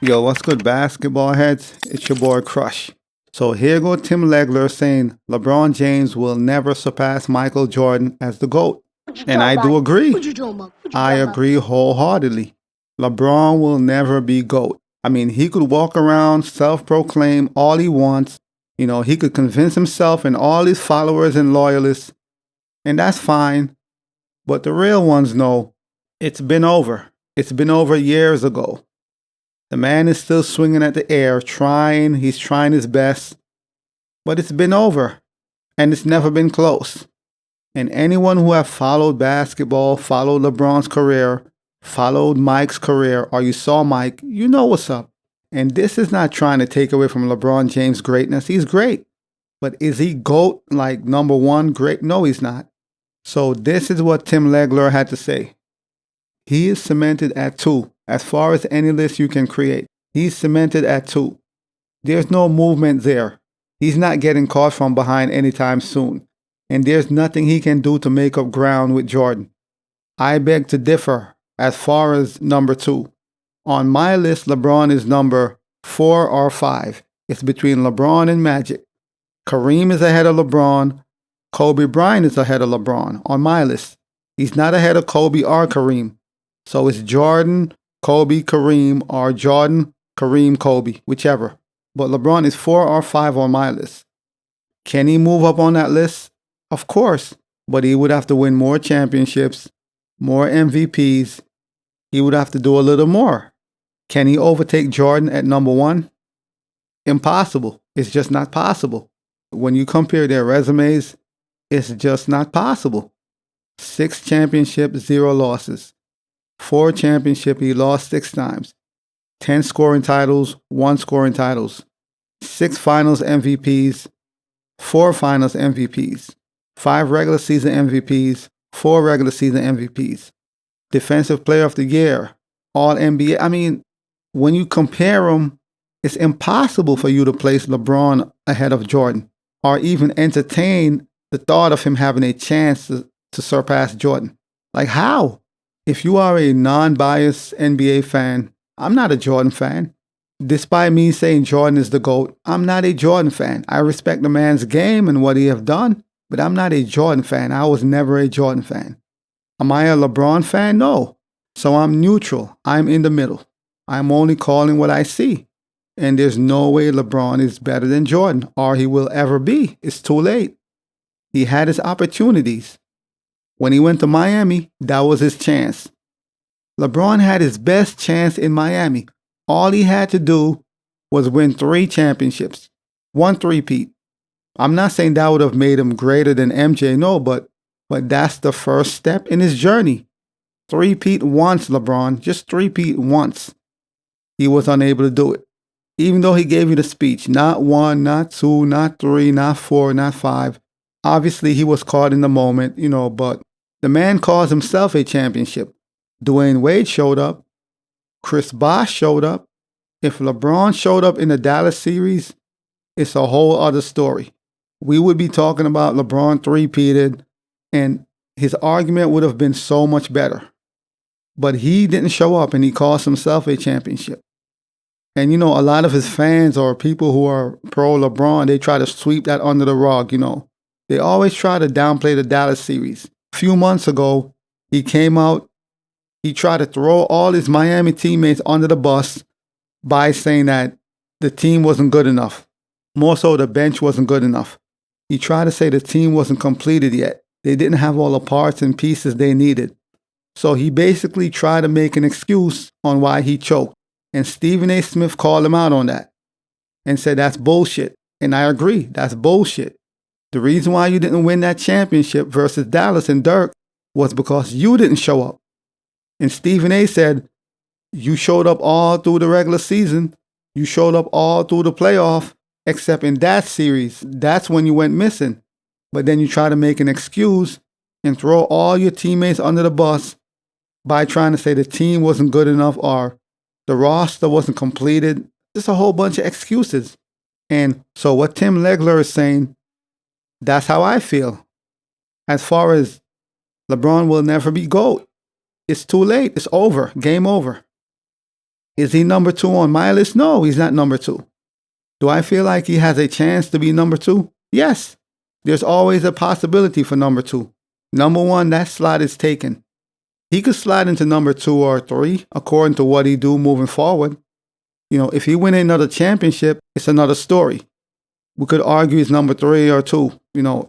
Yo, what's good, basketball heads? It's your boy Crush. So here go Tim Legler saying LeBron James will never surpass Michael Jordan as the GOAT. And I do agree. I agree wholeheartedly. LeBron will never be GOAT. I mean, he could walk around, self-proclaim all he wants. You know, he could convince himself and all his followers and loyalists, and that's fine. But the real ones know it's been over. It's been over years ago. The man is still swinging at the air, he's trying his best, but it's been over, and it's never been close. And anyone who have followed basketball, followed LeBron's career, followed Mike's career, or you saw Mike, you know what's up. And this is not trying to take away from LeBron James' greatness. He's great. But is he GOAT, like number one great? No, he's not. So this is what Tim Legler had to say. He is cemented at 2. As far as any list you can create, he's cemented at 2. There's no movement there. He's not getting caught from behind anytime soon. And there's nothing he can do to make up ground with Jordan. I beg to differ as far as number 2. On my list, LeBron is number 4 or 5. It's between LeBron and Magic. Kareem is ahead of LeBron. Kobe Bryant is ahead of LeBron on my list. He's not ahead of Kobe or Kareem. So it's Jordan, Kobe, Kareem, or Jordan, Kareem, Kobe, whichever. But LeBron is 4 or 5 on my list. Can he move up on that list? Of course. But he would have to win more championships, more MVPs. He would have to do a little more. Can he overtake Jordan at number 1? Impossible. It's just not possible. When you compare their resumes, it's just not possible. 6 championships, 0 losses. 4 championships, he lost 6 times. 10 scoring titles, 1 scoring titles. 6 finals MVPs, 4 finals MVPs. 5 regular season MVPs, 4 regular season MVPs. Defensive Player of the Year, All NBA. I mean, when you compare them, it's impossible for you to place LeBron ahead of Jordan or even entertain the thought of him having a chance to surpass Jordan. Like how? If you are a non-biased NBA fan, I'm not a Jordan fan. Despite me saying Jordan is the GOAT, I'm not a Jordan fan. I respect the man's game and what he have done, but I'm not a Jordan fan. I was never a Jordan fan. Am I a LeBron fan? No. So I'm neutral. I'm in the middle. I'm only calling what I see. And there's no way LeBron is better than Jordan or he will ever be. It's too late. He had his opportunities. When he went to Miami, that was his chance. LeBron had his best chance in Miami. All he had to do was win 3 championships, 1 three-peat. I'm not saying that would have made him greater than MJ, no, but that's the first step in his journey. 3-peat once, LeBron, just 3-peat once. He was unable to do it. Even though he gave you the speech, not 1, not 2, not 3, not 4, not 5. Obviously, he was caught in the moment, but the man calls himself a championship. Dwayne Wade showed up. Chris Bosh showed up. If LeBron showed up in the Dallas series, it's a whole other story. We would be talking about LeBron 3-peated, and his argument would have been so much better. But he didn't show up, and he calls himself a championship. And, a lot of his fans or people who are pro-LeBron, they try to sweep that under the rug, They always try to downplay the Dallas series. A few months ago, he came out, he tried to throw all his Miami teammates under the bus by saying that the team wasn't good enough. More so, the bench wasn't good enough. He tried to say the team wasn't completed yet. They didn't have all the parts and pieces they needed. So he basically tried to make an excuse on why he choked. And Stephen A. Smith called him out on that and said that's bullshit. And I agree, that's bullshit. The reason why you didn't win that championship versus Dallas and Dirk was because you didn't show up. And Stephen A. said, you showed up all through the regular season. You showed up all through the playoff, except in that series. That's when you went missing. But then you try to make an excuse and throw all your teammates under the bus by trying to say the team wasn't good enough or the roster wasn't completed. Just a whole bunch of excuses. And so what Tim Legler is saying, that's how I feel. As far as LeBron will never be GOAT. It's too late. It's over. Game over. Is he number 2 on my list? No, he's not number 2. Do I feel like he has a chance to be number 2? Yes. There's always a possibility for number 2. Number 1, that slot is taken. He could slide into number 2 or 3 according to what he do moving forward. If he win another championship, it's another story. We could argue he's number 3 or 2.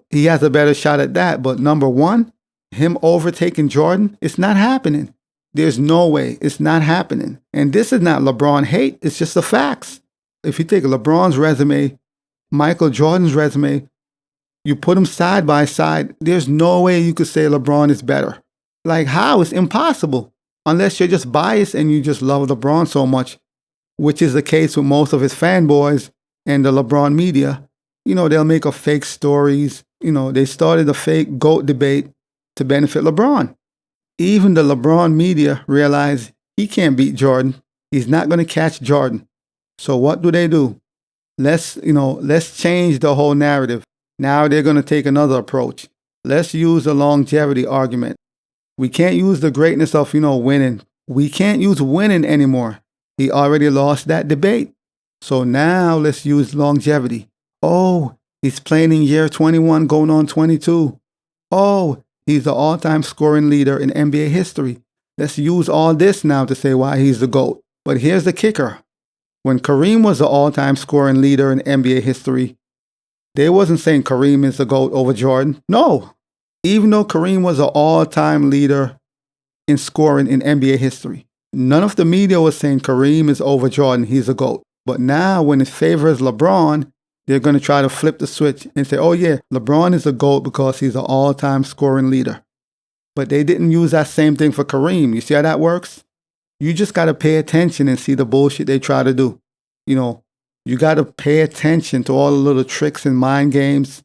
He has a better shot at that. But number 1, him overtaking Jordan, it's not happening. There's no way. It's not happening. And this is not LeBron hate. It's just the facts. If you take LeBron's resume, Michael Jordan's resume, you put them side by side, there's no way you could say LeBron is better. Like how? It's impossible. Unless you're just biased and you just love LeBron so much, which is the case with most of his fanboys and the LeBron media. They'll make up fake stories. They started a fake GOAT debate to benefit LeBron. Even the LeBron media realize he can't beat Jordan. He's not going to catch Jordan. So what do? Let's change the whole narrative. Now they're going to take another approach. Let's use the longevity argument. We can't use the greatness of, winning. We can't use winning anymore. He already lost that debate. So now let's use longevity. Oh, he's playing in year 21 going on 22. Oh, he's the all-time scoring leader in NBA history. Let's use all this now to say why he's the GOAT. But here's the kicker. When Kareem was the all-time scoring leader in NBA history, they wasn't saying Kareem is the GOAT over Jordan. No. Even though Kareem was the all-time leader in scoring in NBA history, none of the media was saying Kareem is over Jordan. He's the GOAT. But now when it favors LeBron, they're going to try to flip the switch and say, oh yeah, LeBron is the GOAT because he's the all-time scoring leader. But they didn't use that same thing for Kareem. You see how that works? You just got to pay attention and see the bullshit they try to do. You got to pay attention to all the little tricks and mind games.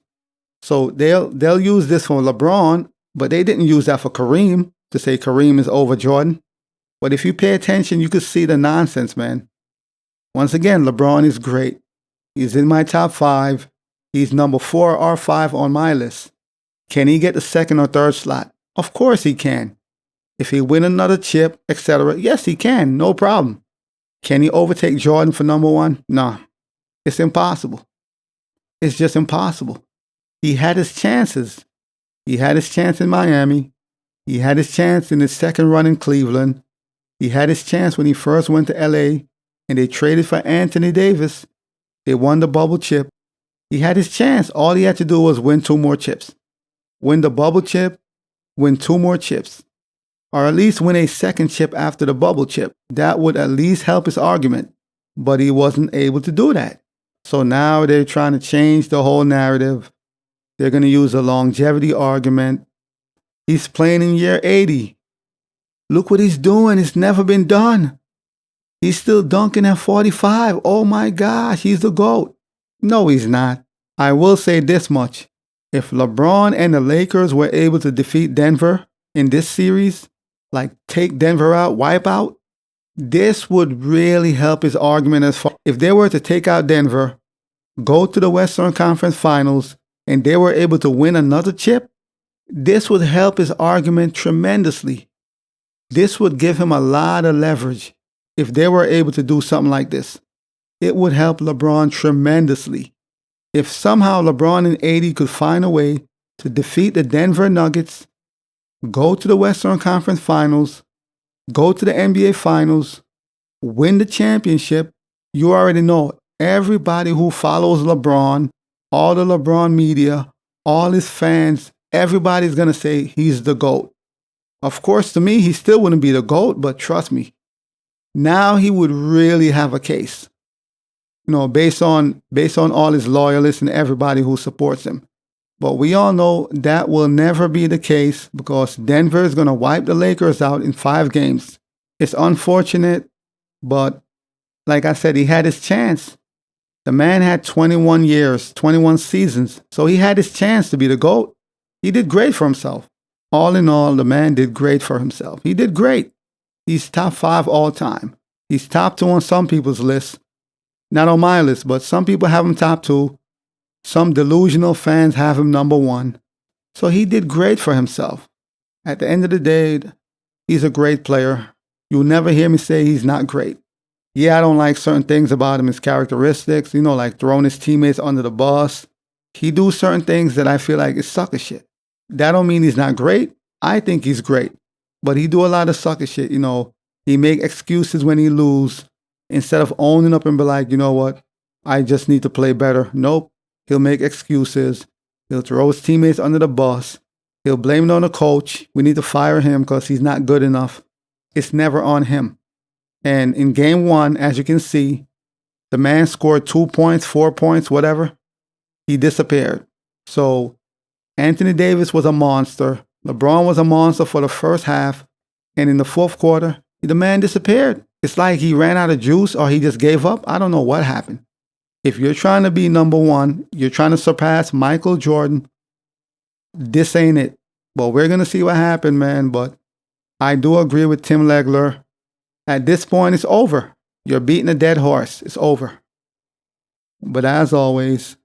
So they'll use this for LeBron, but they didn't use that for Kareem to say Kareem is over Jordan. But if you pay attention, you could see the nonsense, man. Once again, LeBron is great. He's in my top 5. He's number 4 or 5 on my list. Can he get the 2nd or 3rd slot? Of course he can. If he win another chip, etc., yes, he can. No problem. Can he overtake Jordan for number 1? Nah. It's impossible. It's just impossible. He had his chances. He had his chance in Miami. He had his chance in his 2nd run in Cleveland. He had his chance when he first went to LA and they traded for Anthony Davis. They won the bubble chip. He had his chance. All he had to do was win 2 more chips. Win the bubble chip, win 2 more chips. Or at least win a 2nd chip after the bubble chip. That would at least help his argument. But he wasn't able to do that. So now they're trying to change the whole narrative. They're going to use a longevity argument. He's playing in year 80. Look what he's doing. It's never been done. He's still dunking at 45. Oh my gosh, he's the GOAT. No, he's not. I will say this much. If LeBron and the Lakers were able to defeat Denver in this series, like take Denver out, wipe out, this would really help his argument as far. If they were to take out Denver, go to the Western Conference Finals, and they were able to win another chip, this would help his argument tremendously. This would give him a lot of leverage if they were able to do something like this. It would help LeBron tremendously. If somehow LeBron in 80 could find a way to defeat the Denver Nuggets, go to the Western Conference Finals, go to the NBA Finals, win the championship, you already know everybody who follows LeBron, all the LeBron media, all his fans, everybody's going to say he's the GOAT. Of course, to me, he still wouldn't be the GOAT, but trust me, now he would really have a case, based on all his loyalists and everybody who supports him. But we all know that will never be the case because Denver is going to wipe the Lakers out in 5 games. It's unfortunate, but like I said, he had his chance. The man had 21 years, 21 seasons, so he had his chance to be the GOAT. He did great for himself. All in all, the man did great for himself. He did great. He's top 5 all time. He's top 2 on some people's list. Not on my list, but some people have him top 2. Some delusional fans have him number 1. So he did great for himself. At the end of the day, he's a great player. You'll never hear me say he's not great. Yeah, I don't like certain things about him, his characteristics, like throwing his teammates under the bus. He do certain things that I feel like is sucker shit. That don't mean he's not great. I think he's great. But he do a lot of sucker shit, He make excuses when he lose instead of owning up and be like, you know what? I just need to play better. Nope. He'll make excuses. He'll throw his teammates under the bus. He'll blame it on the coach. We need to fire him because he's not good enough. It's never on him. And in game one, as you can see, the man scored 2 points, 4 points, whatever. He disappeared. So Anthony Davis was a monster. LeBron was a monster for the first half. And in the fourth quarter, the man disappeared. It's like he ran out of juice or he just gave up. I don't know what happened. If you're trying to be number one, you're trying to surpass Michael Jordan, this ain't it. But we're going to see what happened, man. But I do agree with Tim Legler. At this point, it's over. You're beating a dead horse. It's over. But as always,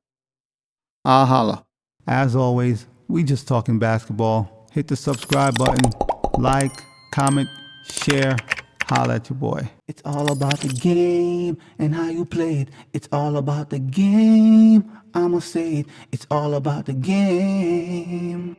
I'll holla. As always, we just talking basketball. Hit the subscribe button, like, comment, share. Holla at your boy. It's all about the game and how you play it. It's all about the game. I'ma say it. It's all about the game.